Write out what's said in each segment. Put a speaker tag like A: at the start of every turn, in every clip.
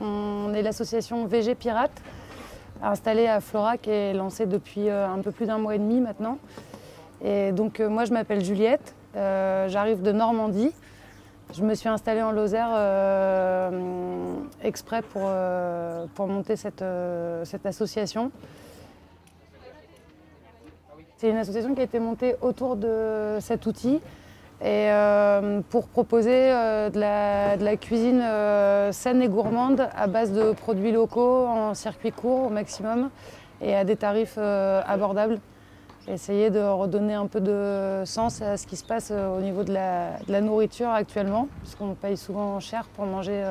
A: On est l'association VG Pirate, installée à Florac et lancée depuis un peu plus d'un mois et demi maintenant. Et donc moi je m'appelle Juliette, j'arrive de Normandie. Je me suis installée en Lozère exprès pour monter cette association. C'est une association qui a été montée autour de cet outil et pour proposer de la cuisine saine et gourmande à base de produits locaux en circuit court au maximum et à des tarifs abordables. Essayer de redonner un peu de sens à ce qui se passe au niveau de la nourriture actuellement, puisqu'on paye souvent cher pour manger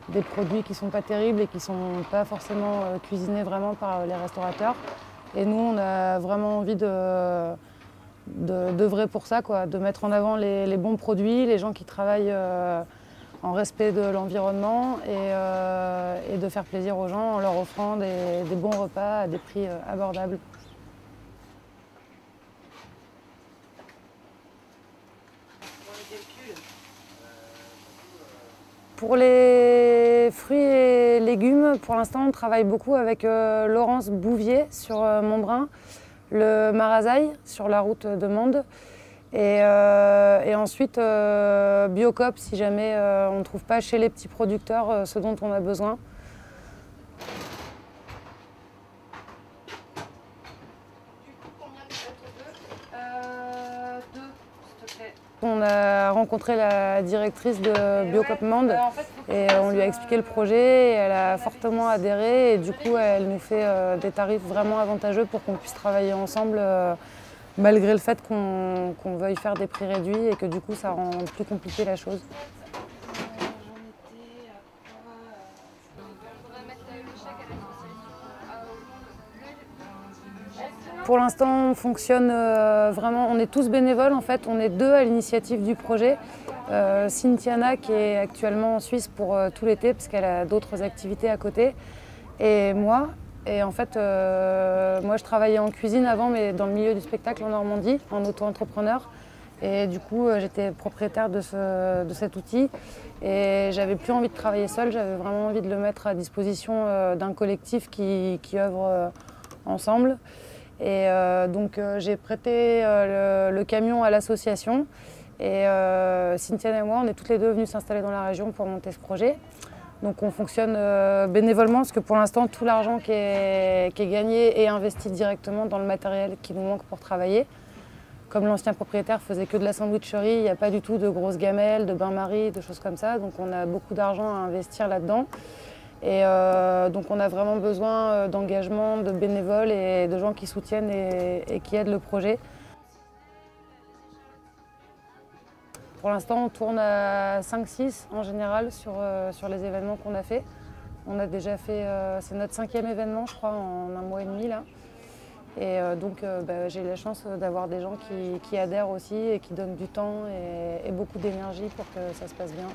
A: des produits qui ne sont pas terribles et qui ne sont pas forcément cuisinés vraiment par les restaurateurs. Et nous, on a vraiment envie d'œuvrer pour ça, quoi, de mettre en avant les bons produits, les gens qui travaillent en respect de l'environnement et de faire plaisir aux gens en leur offrant des bons repas à des prix abordables. Pour les fruits et légumes, pour l'instant, on travaille beaucoup avec Laurence Bouvier sur Montbrun, le Marasaï sur la route de Mende et ensuite Biocoop si jamais on ne trouve pas chez les petits producteurs ce dont on a besoin. On a rencontré la directrice de Biocoop Mende et on lui a expliqué le projet et elle a fortement adhéré et du coup elle nous fait des tarifs vraiment avantageux pour qu'on puisse travailler ensemble malgré le fait qu'on veuille faire des prix réduits et que du coup ça rend plus compliqué la chose. Pour l'instant, on fonctionne vraiment, on est tous bénévoles en fait, on est deux à l'initiative du projet. Cynthiana qui est actuellement en Suisse pour tout l'été parce qu'elle a d'autres activités à côté et moi. Et en fait, moi je travaillais en cuisine avant mais dans le milieu du spectacle en Normandie, en auto-entrepreneur. Et du coup, j'étais propriétaire de cet outil et j'avais plus envie de travailler seule, j'avais vraiment envie de le mettre à disposition d'un collectif qui œuvre ensemble. Et donc j'ai prêté le camion à l'association et Cynthiana et moi on est toutes les deux venues s'installer dans la région pour monter ce projet. Donc on fonctionne bénévolement parce que pour l'instant tout l'argent qui est gagné est investi directement dans le matériel qui nous manque pour travailler. Comme l'ancien propriétaire faisait que de la sandwicherie, il n'y a pas du tout de grosses gamelles, de bains-maries, de choses comme ça. Donc on a beaucoup d'argent à investir là-dedans. Et donc on a vraiment besoin d'engagement, de bénévoles et de gens qui soutiennent et qui aident le projet. Pour l'instant, on tourne à 5-6 en général sur les événements qu'on a fait. On a déjà fait, c'est notre 5e événement je crois en un mois et demi là. Et donc j'ai la chance d'avoir des gens qui adhèrent aussi et qui donnent du temps et beaucoup d'énergie pour que ça se passe bien.